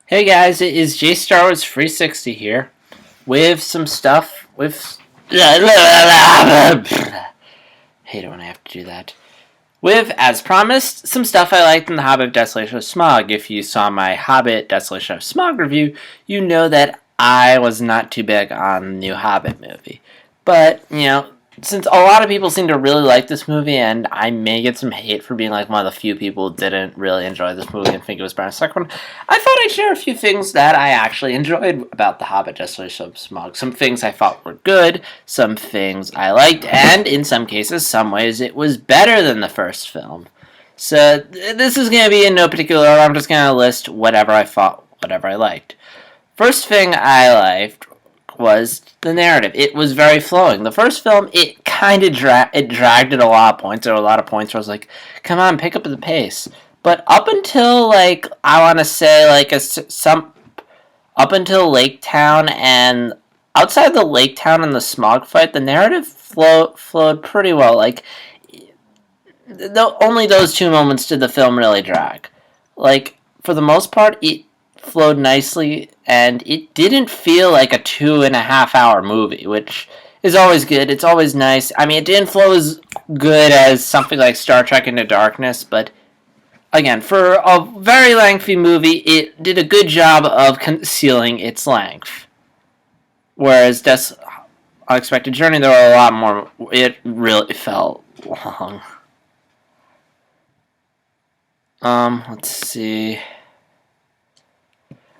Hey guys, it is J Star Wars 360 here with some stuff with hate it when I have to do that. With, as promised, some stuff I liked in the Hobbit Desolation of Smaug. If you saw my Hobbit Desolation of Smaug review, you know that I was not too big on the new Hobbit movie. But, since a lot of people seem to really like this movie, and I may get some hate for being like one of the few people who didn't really enjoy this movie and think it was better than the second one, I thought I'd share a few things that I actually enjoyed about The Hobbit Desolation of Smaug. Some things I thought were good, some things I liked, and in some cases, some ways it was better than the first film. So this is going to be in no particular order. I'm just going to list whatever I thought, whatever I liked. First thing I liked was the narrative. It was very flowing. The first film, it kind of dragged at a lot of points. There were a lot of points where I was like, come on, pick up the pace. But up until, I want to say, up until Lake Town and outside the Lake Town and the Smaug fight, the narrative flowed pretty well. Only those two moments did the film really drag. For the most part, it flowed nicely, and it didn't feel like a 2.5 hour movie, which is always good. It's always nice. I mean, it didn't flow as good as something like Star Trek Into Darkness, but again, for a very lengthy movie, it did a good job of concealing its length. Whereas Unexpected Journey, there were a lot more. It really felt long. Let's see.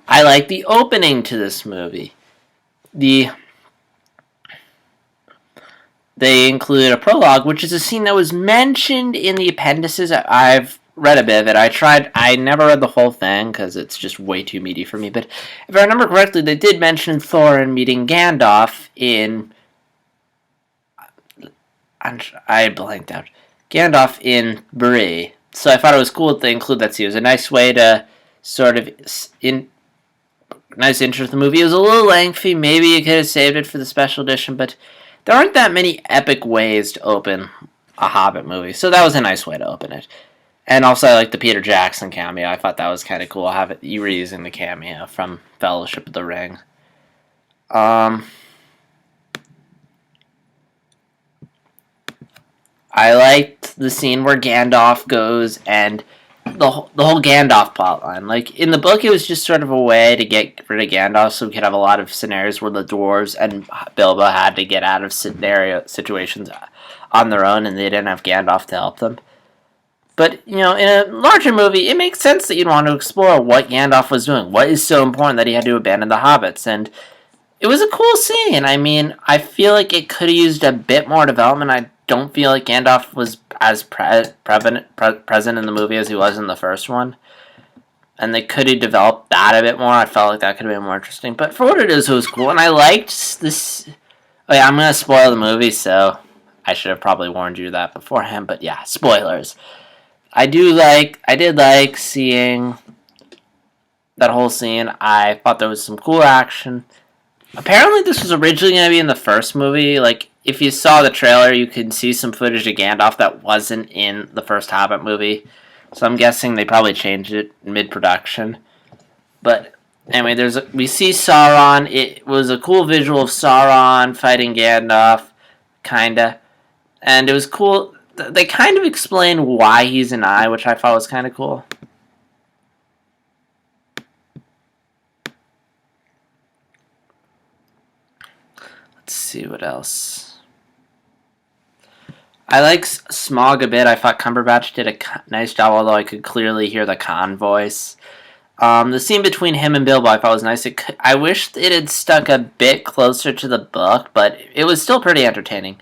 I like the opening to this movie. They include a prologue, which is a scene that was mentioned in the appendices. I've read a bit of it. I never read the whole thing because it's just way too meaty for me. But if I remember correctly, they did mention Thorin meeting Gandalf in. I blanked out. Gandalf in Bree. So I thought it was cool that they include that scene. It was a nice way to sort of nice intro to the movie. It was a little lengthy. Maybe you could have saved it for the special edition, but there aren't that many epic ways to open a Hobbit movie, so that was a nice way to open it. And also, I like the Peter Jackson cameo. I thought that was kind of cool. You were using the cameo from Fellowship of the Ring. I liked the scene where Gandalf goes and the whole Gandalf plotline. Like, in the book, it was just sort of a way to get rid of Gandalf so we could have a lot of scenarios where the dwarves and Bilbo had to get out of situations on their own and they didn't have Gandalf to help them. But, in a larger movie, it makes sense that you'd want to explore what Gandalf was doing. What is so important that he had to abandon the hobbits? And it was a cool scene. I mean, I feel like it could have used a bit more development. I don't feel like Gandalf was as present in the movie as he was in the first one. And they could have developed that a bit more. I felt like that could have been more interesting. But for what it is, it was cool. And I liked this. Oh yeah, I'm going to spoil the movie, so I should have probably warned you that beforehand. But yeah, spoilers. I did like seeing that whole scene. I thought there was some cool action. Apparently, this was originally going to be in the first movie. Like, if you saw the trailer, you can see some footage of Gandalf that wasn't in the first Hobbit movie. So I'm guessing they probably changed it mid-production. But anyway, we see Sauron. It was a cool visual of Sauron fighting Gandalf, kinda. And it was cool. They kind of explained why he's an eye, which I thought was kind of cool. Let's see what else. I like Smaug a bit. I thought Cumberbatch did a nice job, although I could clearly hear the Khan voice. The scene between him and Bilbo I thought was nice. I wish it had stuck a bit closer to the book, but it was still pretty entertaining.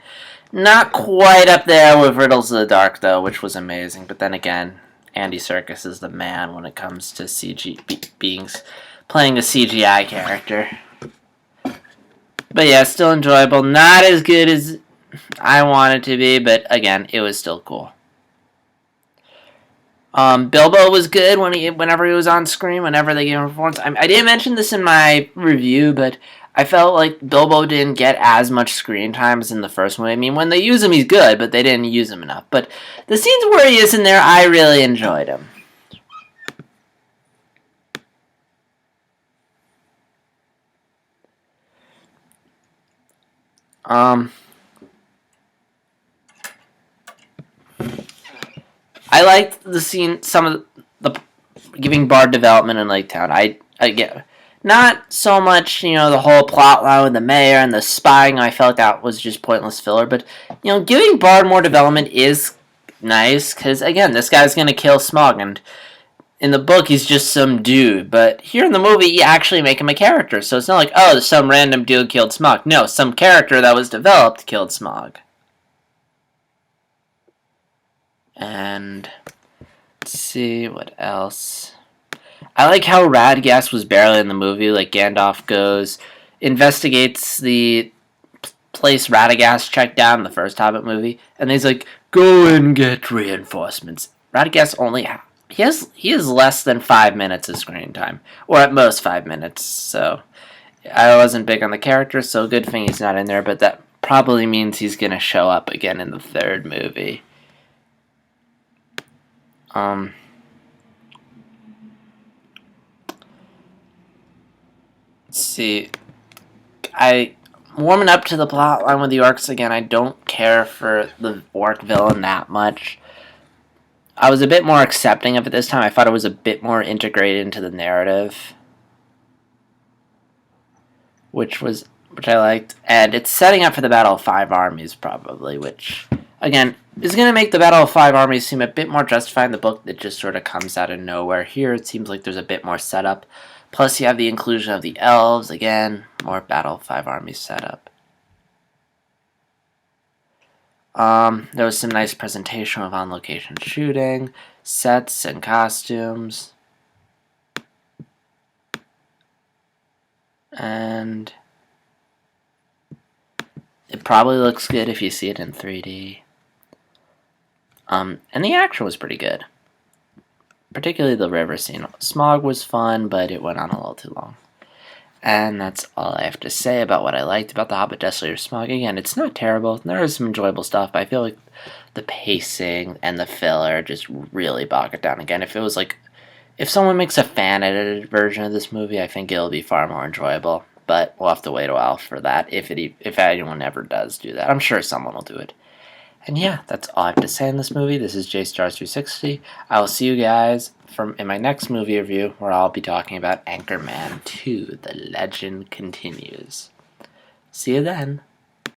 Not quite up there with Riddles of the Dark, though, which was amazing. But then again, Andy Serkis is the man when it comes to playing a CGI character. But yeah, still enjoyable. Not as good as I want it to be, but again, it was still cool. Bilbo was good whenever he was on screen, whenever they gave him a performance. I didn't mention this in my review, but I felt like Bilbo didn't get as much screen time as in the first one. I mean, when they use him, he's good, but they didn't use him enough. But the scenes where he is in there, I really enjoyed him. Um, I liked the scene, some of the giving Bard development in Lake Town. I get not so much, the whole plot line with the mayor and the spying. I felt like that was just pointless filler. But giving Bard more development is nice because again, this guy's gonna kill Smaug, and in the book he's just some dude. But here in the movie, you actually make him a character, so it's not like some random dude killed Smaug. No, some character that was developed killed Smaug. And let's see what else. I like how Radagast was barely in the movie. Like Gandalf goes, investigates the place Radagast checked down in the first Hobbit movie, and he's like, "Go and get reinforcements." Radagast only he has less than 5 minutes of screen time, or at most 5 minutes. So I wasn't big on the character, so good thing he's not in there. But that probably means he's gonna show up again in the third movie. Let's see. I warming up to the plot line with the orcs again. I don't care for the orc villain that much. I was a bit more accepting of it this time. I thought it was a bit more integrated into the narrative, which I liked, and it's setting up for the Battle of Five Armies probably, which again is going to make the Battle of Five Armies seem a bit more justified in the book. That just sort of comes out of nowhere. Here it seems like there's a bit more setup. Plus you have the inclusion of the elves, again, more Battle of Five Armies setup. There was some nice presentation of on-location shooting, sets and costumes. And it probably looks good if you see it in 3D. And the action was pretty good. Particularly the river scene. Smaug was fun, but it went on a little too long. And that's all I have to say about what I liked about The Hobbit Desolation of Smaug. Again, it's not terrible. There is some enjoyable stuff, but I feel like the pacing and the filler just really bog it down. Again, if someone makes a fan-edited version of this movie, I think it'll be far more enjoyable. But we'll have to wait a while for that, if anyone ever does do that. I'm sure someone will do it. And yeah, that's all I have to say in this movie. This is JStars360. I will see you guys in my next movie review, where I'll be talking about Anchorman 2, The Legend Continues. See you then.